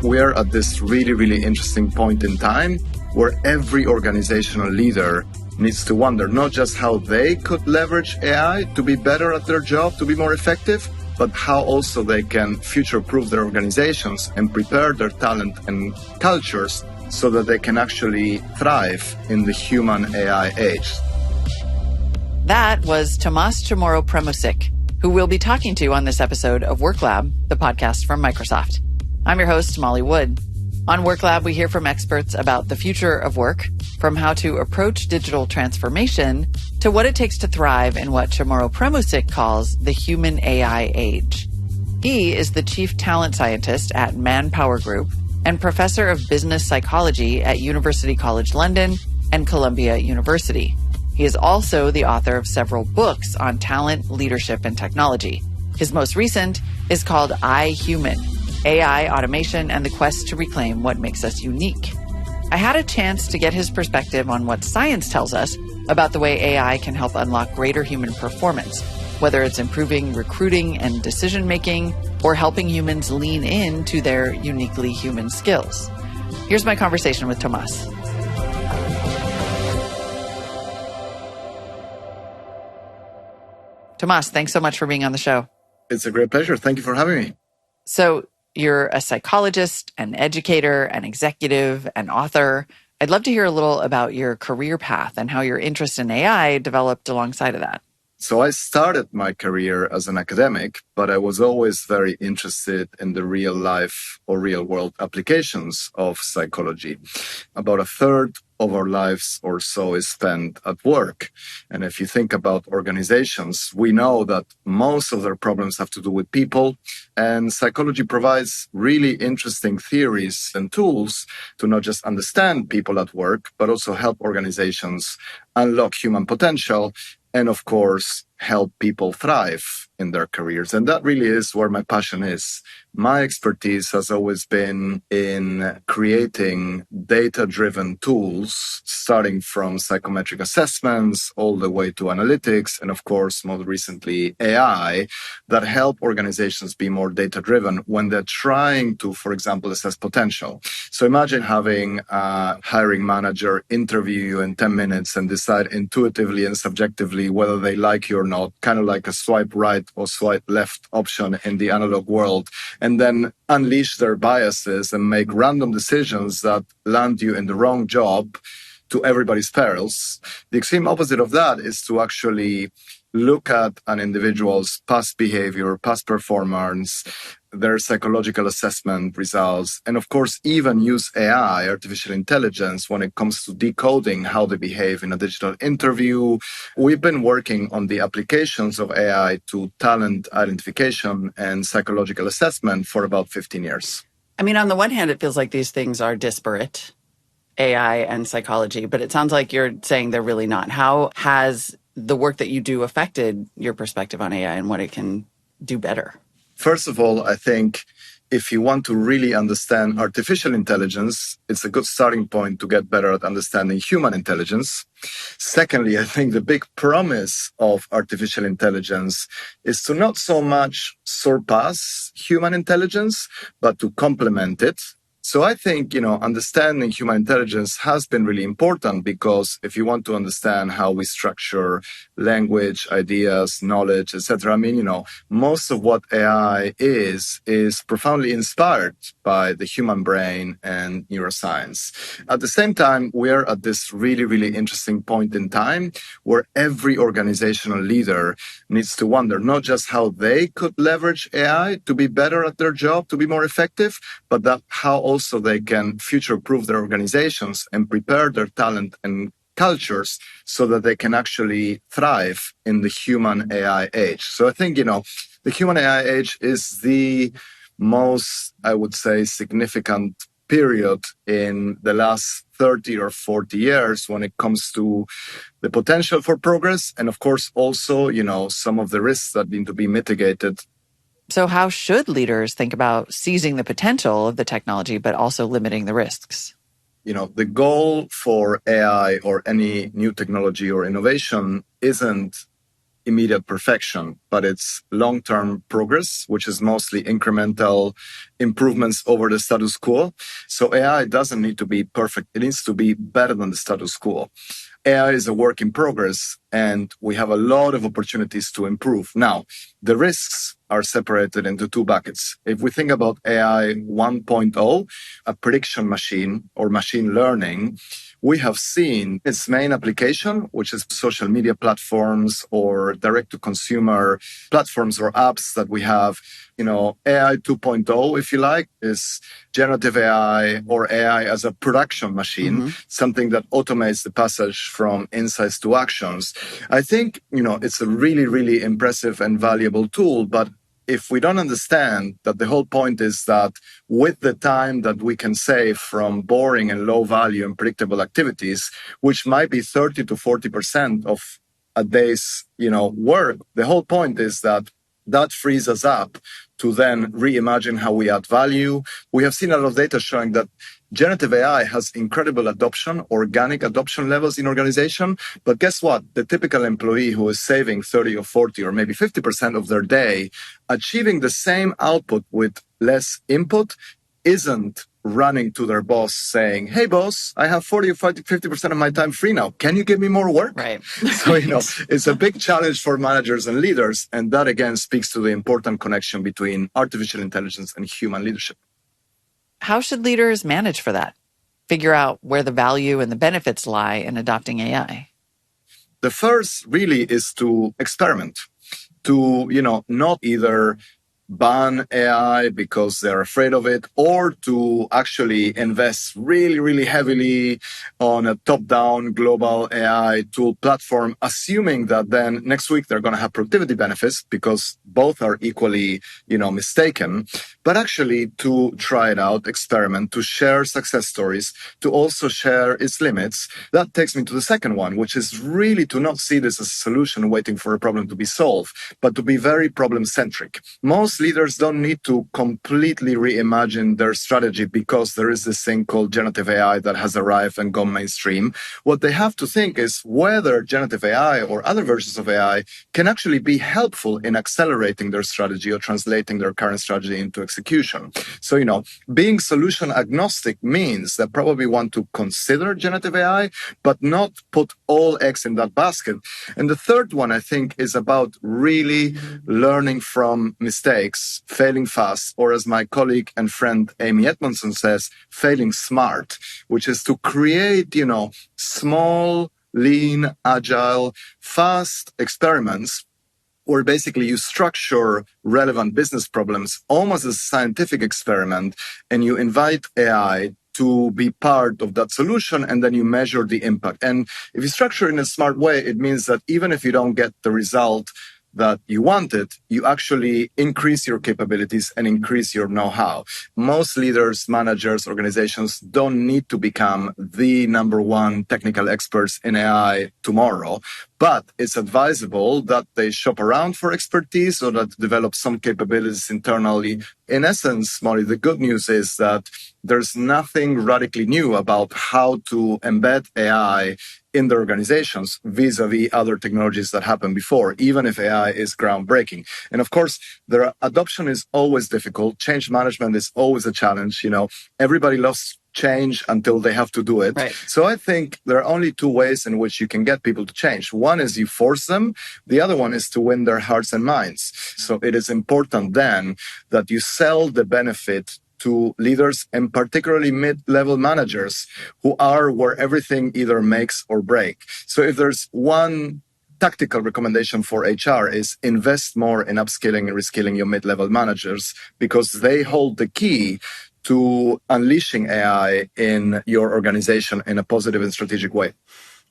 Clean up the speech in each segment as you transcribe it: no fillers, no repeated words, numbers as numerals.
We're at this really, really interesting point in time where every organizational leader needs to wonder not just how they could leverage AI to be better at their job, to be more effective, but how also they can future-proof their organizations and prepare their talent and cultures so that they can actually thrive in the human AI age. That was Tomas Chamorro-Premuzic, who we'll be talking to on this episode of Work Lab, the podcast from Microsoft. I'm your host, Molly Wood. On Work Lab, we hear from experts about the future of work, from how to approach digital transformation to what it takes to thrive in what Chamorro-Premuzic calls the human AI age. He is the chief talent scientist at Manpower Group and professor of business psychology at University College London and Columbia University. He is also the author of several books on talent, leadership, and technology. His most recent is called I, Human: AI, Automation, and the Quest to Reclaim What Makes Us Unique. I had a chance to get his perspective on what science tells us about the way AI can help unlock greater human performance, whether it's improving recruiting and decision-making or helping humans lean into their uniquely human skills. Here's my conversation with Tomas. Tomas, thanks so much for being on the show. It's a great pleasure. Thank you for having me. So you're a psychologist, an educator, an executive, an author. I'd love to hear a little about your career path and how your interest in AI developed alongside of that. So I started my career as an academic, but I was always very interested in the real life or real world applications of psychology. About a third of our lives or so is spent at work. And if you think about organizations, we know that most of their problems have to do with people. And psychology provides really interesting theories and tools to not just understand people at work, but also help organizations unlock human potential and, of course, help people thrive in their careers. And that really is where my passion is. My expertise has always been in creating data-driven tools, starting from psychometric assessments all the way to analytics, and of course, most recently, AI, that help organizations be more data-driven when they're trying to, for example, assess potential. So imagine having a hiring manager interview you in 10 minutes and decide intuitively and subjectively whether they like you or not, kind of like a swipe right or swipe left option in the analog world, and then unleash their biases and make random decisions that land you in the wrong job to everybody's perils. The extreme opposite of that is to actually look at an individual's past behavior, past performance, their psychological assessment results, and of course, even use AI, artificial intelligence, when it comes to decoding how they behave in a digital interview. We've been working on the applications of AI to talent identification and psychological assessment for about 15 years. I mean, on the one hand, it feels like these things are disparate, AI and psychology, but it sounds like you're saying they're really not. How has the work that you do affected your perspective on AI and what it can do better? First of all, I think if you want to really understand artificial intelligence, it's a good starting point to get better at understanding human intelligence. Secondly, I think the big promise of artificial intelligence is to not so much surpass human intelligence, but to complement it. So I think, understanding human intelligence has been really important because if you want to understand how we structure language, ideas, knowledge, etc., most of what AI is profoundly inspired by the human brain and neuroscience. At the same time, we're at this really, really interesting point in time where every organizational leader needs to wonder not just how they could leverage AI to be better at their job, to be more effective, but that how also they can future-proof their organizations and prepare their talent and cultures so that they can actually thrive in the human AI age. So I think, the human AI age is the most, I would say, significant period in the last 30 or 40 years when it comes to the potential for progress. And of course, also, some of the risks that need to be mitigated. So how should leaders think about seizing the potential of the technology, but also limiting the risks? The goal for AI or any new technology or innovation isn't immediate perfection, but it's long-term progress, which is mostly incremental improvements over the status quo. So AI doesn't need to be perfect. It needs to be better than the status quo. AI is a work in progress, and we have a lot of opportunities to improve. Now, the risks are separated into two buckets. If we think about AI 1.0, a prediction machine or machine learning, we have seen its main application, which is social media platforms or direct-to-consumer platforms or apps that we have. AI 2.0, if you like, is generative AI or AI as a production machine, something that automates the passage from insights to actions. I think, it's a really, really impressive and valuable tool, but if we don't understand that the whole point is that with the time that we can save from boring and low value and predictable activities, which might be 30 to 40% of a day's, work, the whole point is that frees us up to then reimagine how we add value. We have seen a lot of data showing that generative AI has incredible adoption, organic adoption levels in organization. But guess what? The typical employee who is saving 30 or 40 or maybe 50% of their day, achieving the same output with less input, isn't running to their boss saying, hey, boss, I have 40 or 50% of my time free now. Can you give me more work? Right. So, it's a big challenge for managers and leaders. And that, again, speaks to the important connection between artificial intelligence and human leadership. How should leaders manage for that? Figure out where the value and the benefits lie in adopting AI? The first really is to experiment, to, not either ban AI because they're afraid of it, or to actually invest really, really heavily on a top-down global AI tool platform, assuming that then next week they're going to have productivity benefits, because both are equally, mistaken. But actually to try it out, experiment, to share success stories, to also share its limits. That takes me to the second one, which is really to not see this as a solution waiting for a problem to be solved, but to be very problem-centric. Most leaders don't need to completely reimagine their strategy because there is this thing called generative AI that has arrived and gone mainstream. What they have to think is whether generative AI or other versions of AI can actually be helpful in accelerating their strategy or translating their current strategy into execution. So, being solution agnostic means that probably want to consider generative AI, but not put all eggs in that basket. And the third one, I think, is about really learning from mistakes, failing fast, or as my colleague and friend Amy Edmondson says, failing smart, which is to create, small, lean, agile, fast experiments where basically you structure relevant business problems almost as a scientific experiment, and you invite AI to be part of that solution, and then you measure the impact. And if you structure it in a smart way, it means that even if you don't get the result that you wanted, you actually increase your capabilities and increase your know-how. Most leaders, managers, organizations don't need to become the number one technical experts in AI tomorrow, but it's advisable that they shop around for expertise or that develop some capabilities internally. In essence, Molly, the good news is that there's nothing radically new about how to embed AI in their organizations vis-a-vis other technologies that happened before, even if AI is groundbreaking. And of course, their adoption is always difficult. Change management is always a challenge. Everybody loves change until they have to do it. Right. So I think there are only two ways in which you can get people to change. One is you force them. The other one is to win their hearts and minds. So it is important then that you sell the benefit to leaders and particularly mid-level managers who are where everything either makes or break. So if there's one tactical recommendation for HR is invest more in upskilling and reskilling your mid-level managers, because they hold the key to unleashing AI in your organization in a positive and strategic way.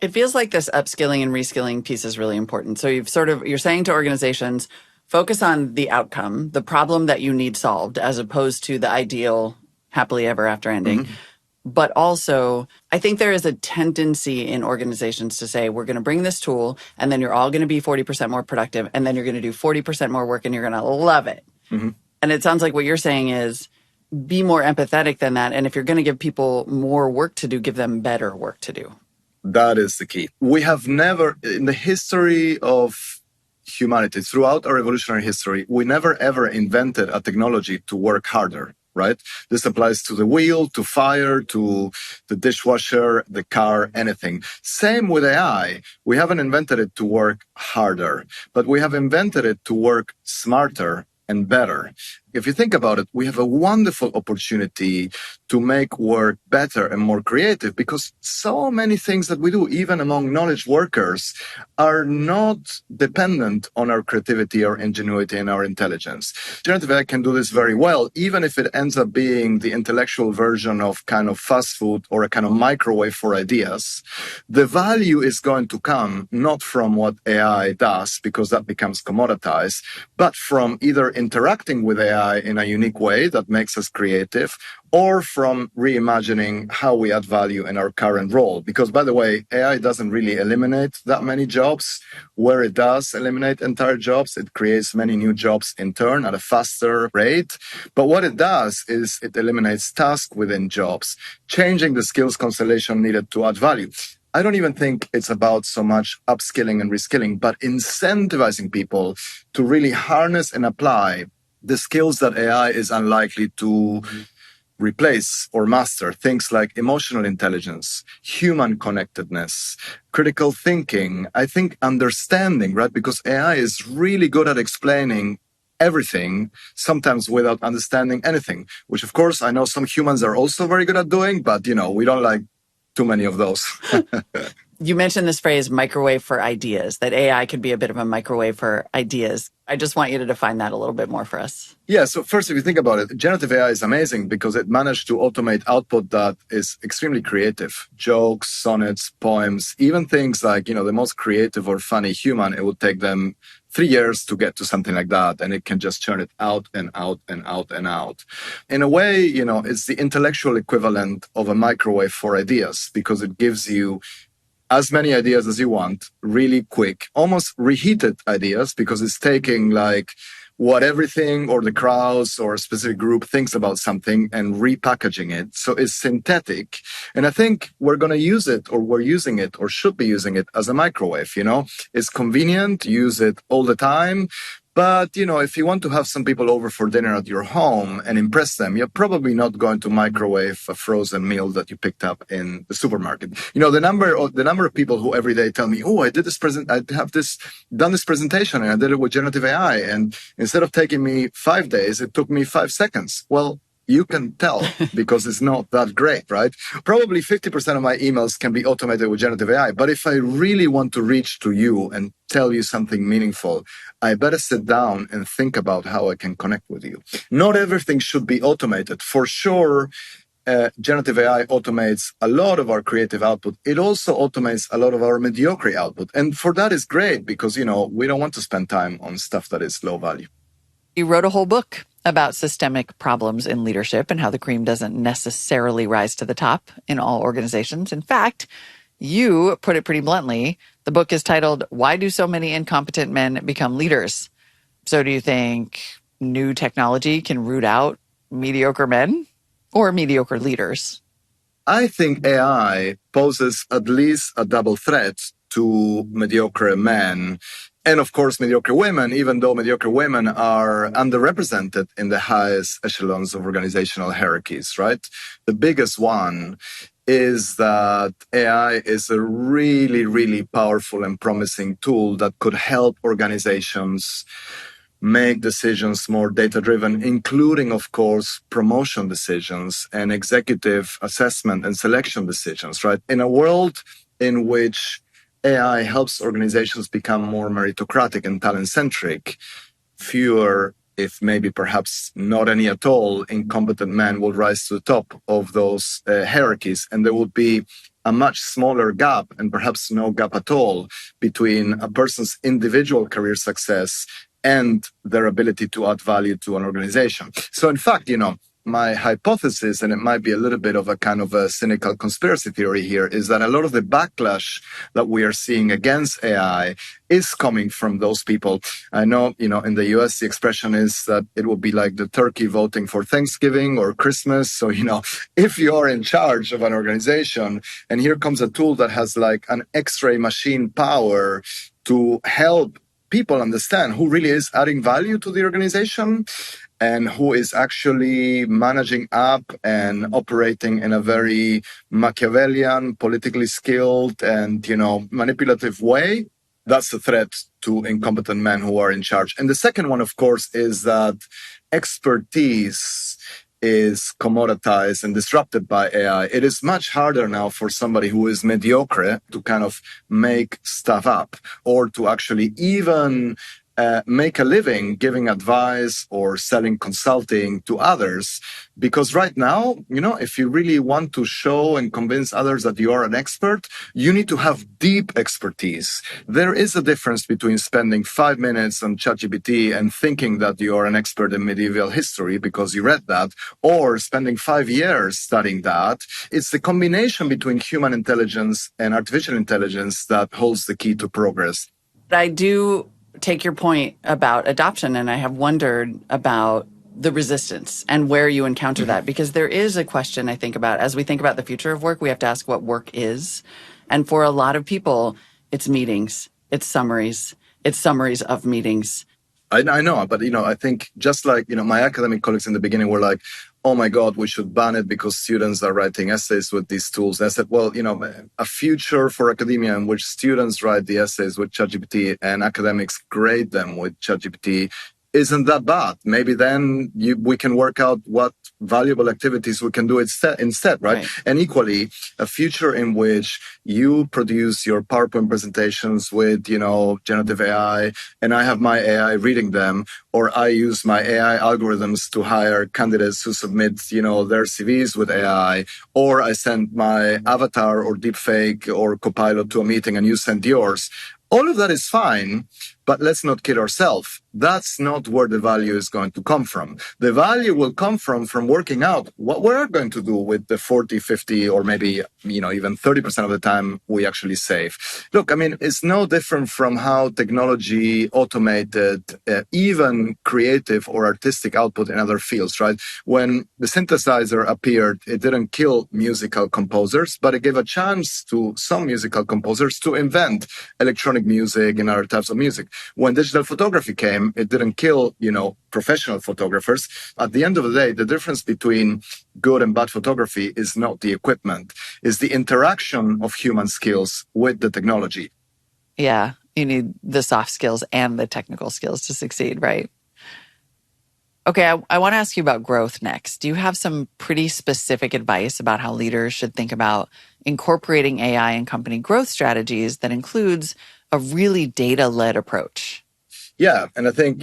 It feels like this upskilling and reskilling piece is really important. So you're saying to organizations, focus on the outcome, the problem that you need solved, as opposed to the ideal happily ever after ending. Mm-hmm. But also, I think there is a tendency in organizations to say, we're going to bring this tool, and then you're all going to be 40% more productive, and then you're going to do 40% more work, and you're going to love it. Mm-hmm. And it sounds like what you're saying is, be more empathetic than that. And if you're going to give people more work to do, give them better work to do. That is the key. We have never, in the history of humanity, throughout our evolutionary history, we never ever invented a technology to work harder. right? This applies to the wheel, to fire, to the dishwasher, the car, anything. Same with AI. We haven't invented it to work harder, but we have invented it to work smarter and better. If you think about it, we have a wonderful opportunity to make work better and more creative, because so many things that we do, even among knowledge workers, are not dependent on our creativity, our ingenuity, and our intelligence. Generative AI can do this very well, even if it ends up being the intellectual version of kind of fast food or a kind of microwave for ideas. The value is going to come not from what AI does, because that becomes commoditized, but from either interacting with AI in a unique way that makes us creative, or from reimagining how we add value in our current role. Because, by the way, AI doesn't really eliminate that many jobs. Where it does eliminate entire jobs, it creates many new jobs in turn at a faster rate. But what it does is it eliminates tasks within jobs, changing the skills constellation needed to add value. I don't even think it's about so much upskilling and reskilling, but incentivizing people to really harness and apply the skills that AI is unlikely to replace or master. Things like emotional intelligence, human connectedness, critical thinking, I think understanding, right? Because AI is really good at explaining everything, sometimes without understanding anything, which of course I know some humans are also very good at doing, but we don't like too many of those. You mentioned this phrase microwave for ideas, that AI could be a bit of a microwave for ideas. I just want you to define that a little bit more for us. Yeah, so first, if you think about it, generative AI is amazing because it managed to automate output that is extremely creative. Jokes, sonnets, poems, even things like, the most creative or funny human, it would take them 3 years to get to something like that. And it can just churn it out and out and out and out. In a way, it's the intellectual equivalent of a microwave for ideas, because it gives you as many ideas as you want, really quick, almost reheated ideas, because it's taking like what everything or the crowds or a specific group thinks about something and repackaging it. So it's synthetic. And I think we're going to use it, or we're using it, or should be using it as a microwave, It's convenient, use it all the time. But, if you want to have some people over for dinner at your home and impress them, you're probably not going to microwave a frozen meal that you picked up in the supermarket. The number of people who every day tell me, oh, I done this presentation and I did it with generative AI. And instead of taking me 5 days, it took me 5 seconds. Well, you can tell because it's not that great, right? Probably 50% of my emails can be automated with generative AI. But if I really want to reach to you and tell you something meaningful, I better sit down and think about how I can connect with you. Not everything should be automated. For sure, generative AI automates a lot of our creative output. It also automates a lot of our mediocre output. And for that is great because, we don't want to spend time on stuff that is low value. You wrote a whole book about systemic problems in leadership and how the cream doesn't necessarily rise to the top in all organizations. In fact, you put it pretty bluntly. The book is titled, Why Do So Many Incompetent Men Become Leaders? So do you think new technology can root out mediocre men or mediocre leaders? I think AI poses at least a double threat to mediocre men. And of course, mediocre women, even though mediocre women are underrepresented in the highest echelons of organizational hierarchies, right? The biggest one is that AI is a really, really powerful and promising tool that could help organizations make decisions more data-driven, including, of course, promotion decisions and executive assessment and selection decisions, right? In a world in which AI helps organizations become more meritocratic and talent-centric, fewer, if maybe perhaps not any at all, incompetent men will rise to the top of those hierarchies. And there would be a much smaller gap, and perhaps no gap at all, between a person's individual career success and their ability to add value to an organization. So in fact, my hypothesis, and it might be a little bit of a kind of a cynical conspiracy theory here, is that a lot of the backlash that we are seeing against AI is coming from those people. I know, in the US, the expression is that it will be like the turkey voting for Thanksgiving or Christmas. So, if you are in charge of an organization and here comes a tool that has like an X-ray machine power to help people understand who really is adding value to the organization, and who is actually managing up and operating in a very Machiavellian, politically skilled, and manipulative way, that's a threat to incompetent men who are in charge. And the second one, of course, is that expertise is commoditized and disrupted by AI. It is much harder now for somebody who is mediocre to kind of make stuff up or to actually even make a living giving advice or selling consulting to others. Because right now, if you really want to show and convince others that you are an expert, you need to have deep expertise. There is a difference between spending 5 minutes on ChatGPT and thinking that you are an expert in medieval history because you read that, or spending 5 years studying that. It's the combination between human intelligence and artificial intelligence that holds the key to progress. I do take your point about adoption, and I have wondered about the resistance and where you encounter that, because there is a question I think about as we think about the future of work. We have to ask what work is. And for a lot of people, it's meetings, it's summaries of meetings. I know, but I think just like my academic colleagues in the beginning were like, oh my God, we should ban it because students are writing essays with these tools. And I said, well, a future for academia in which students write the essays with ChatGPT and academics grade them with ChatGPT isn't that bad. Maybe then we can work out what valuable activities we can do instead, right? And equally, a future in which you produce your PowerPoint presentations with, generative AI, and I have my AI reading them, or I use my AI algorithms to hire candidates who submit, their CVs with AI, or I send my avatar or deepfake or Copilot to a meeting and you send yours. All of that is fine, but let's not kid ourselves. That's not where the value is going to come from. The value will come from working out what we're going to do with the 40, 50, or maybe, even 30% of the time we actually save. Look, it's no different from how technology automated even creative or artistic output in other fields, right? When the synthesizer appeared, it didn't kill musical composers, but it gave a chance to some musical composers to invent electronic music and other types of music. When digital photography came, it didn't kill, professional photographers. At the end of the day, the difference between good and bad photography is not the equipment, it's the interaction of human skills with the technology. Yeah, you need the soft skills and the technical skills to succeed, right? Okay, I want to ask you about growth next. Do you have some pretty specific advice about how leaders should think about incorporating AI in company growth strategies that includes a really data-led approach? Yeah, and I think,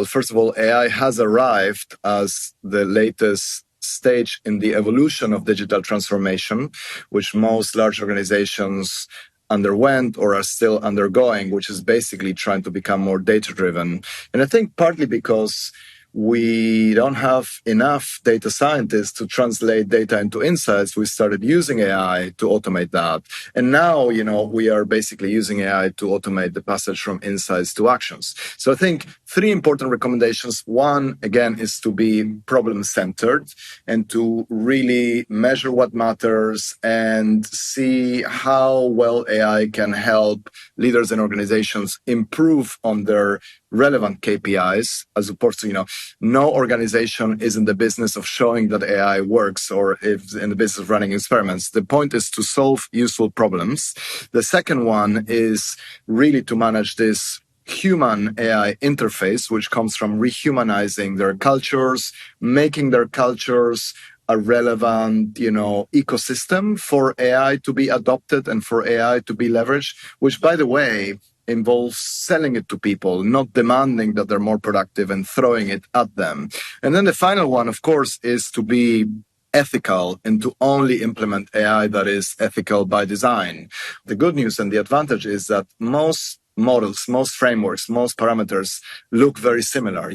first of all, AI has arrived as the latest stage in the evolution of digital transformation, which most large organizations underwent or are still undergoing, which is basically trying to become more data-driven. And I think partly because we don't have enough data scientists to translate data into insights, we started using AI to automate that. And now, we are basically using AI to automate the passage from insights to actions. So I think 3 important recommendations. One, again, is to be problem-centered and to really measure what matters and see how well AI can help leaders and organizations improve on their relevant KPIs, as opposed to, no organization is in the business of showing that AI works or is in the business of running experiments. The point is to solve useful problems. The second one is really to manage this human AI interface, which comes from rehumanizing their cultures, making their cultures a relevant, ecosystem for AI to be adopted and for AI to be leveraged, which, by the way, involves selling it to people, not demanding that they're more productive and throwing it at them. And then the final one, of course, is to be ethical and to only implement AI that is ethical by design. The good news and the advantage is that most models, most frameworks, most parameters look very similar.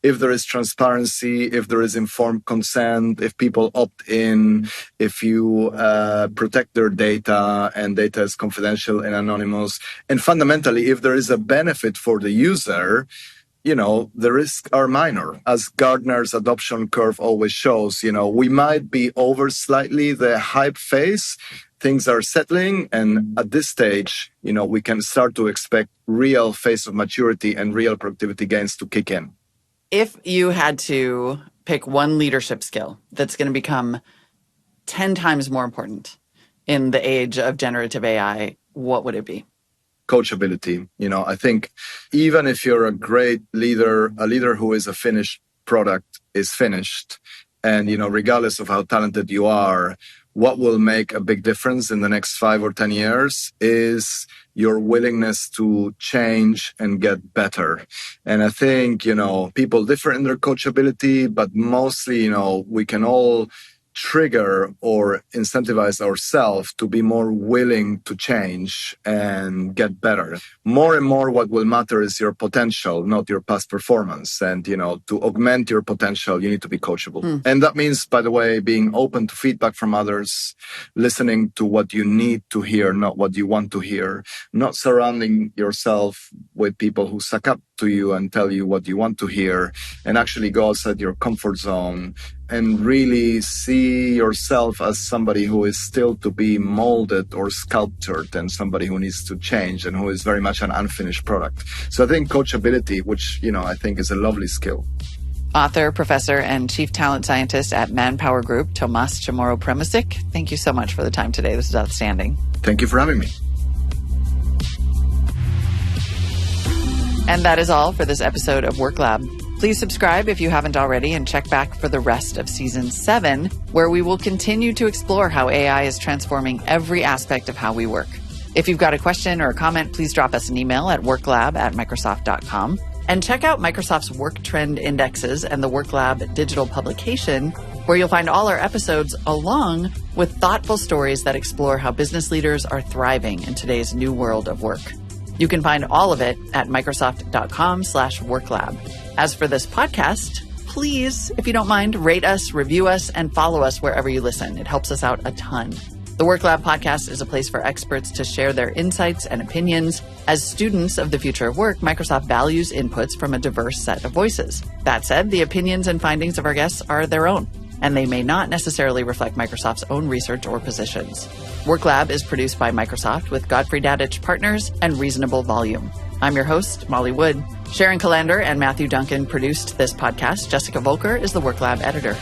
If there is transparency, if there is informed consent, if people opt in, if you protect their data and data is confidential and anonymous, and fundamentally, if there is a benefit for the user, the risks are minor. As Gartner's adoption curve always shows, we might be over slightly the hype phase. Things are settling. And at this stage, we can start to expect real phase of maturity and real productivity gains to kick in. If you had to pick one leadership skill that's going to become 10 times more important in the age of generative AI, what would it be? Coachability. I think even if you're a great leader, a leader who is a finished product is finished. And, regardless of how talented you are, what will make a big difference in the next 5 or 10 years is your willingness to change and get better. And I think, people differ in their coachability, but mostly, we can all trigger or incentivize ourselves to be more willing to change and get better. More and more, what will matter is your potential, not your past performance. And, to augment your potential, you need to be coachable. And that means, by the way, being open to feedback from others, listening to what you need to hear, not what you want to hear, not surrounding yourself with people who suck up to you and tell you what you want to hear, and actually go outside your comfort zone and really see yourself as somebody who is still to be molded or sculptured and somebody who needs to change and who is very much an unfinished product. So I think coachability, which, I think is a lovely skill. Author, professor, and chief talent scientist at Manpower Group, Tomas Chamorro-Premuzic. Thank you so much for the time today. This is outstanding. Thank you for having me. And that is all for this episode of Work Lab. Please subscribe if you haven't already and check back for the rest of Season 7, where we will continue to explore how AI is transforming every aspect of how we work. If you've got a question or a comment, please drop us an email at worklab@microsoft.com. And check out Microsoft's Work Trend Indexes and the Work Lab digital publication, where you'll find all our episodes along with thoughtful stories that explore how business leaders are thriving in today's new world of work. You can find all of it at microsoft.com/worklab. As for this podcast, please, if you don't mind, rate us, review us, and follow us wherever you listen. It helps us out a ton. The Work Lab podcast is a place for experts to share their insights and opinions. As students of the future of work, Microsoft values inputs from a diverse set of voices. That said, the opinions and findings of our guests are their own, and they may not necessarily reflect Microsoft's own research or positions. Work Lab is produced by Microsoft with Godfrey Dadich Partners and Reasonable Volume. I'm your host, Molly Wood. Sharon Callander and Matthew Duncan produced this podcast. Jessica Volker is the Work Lab editor.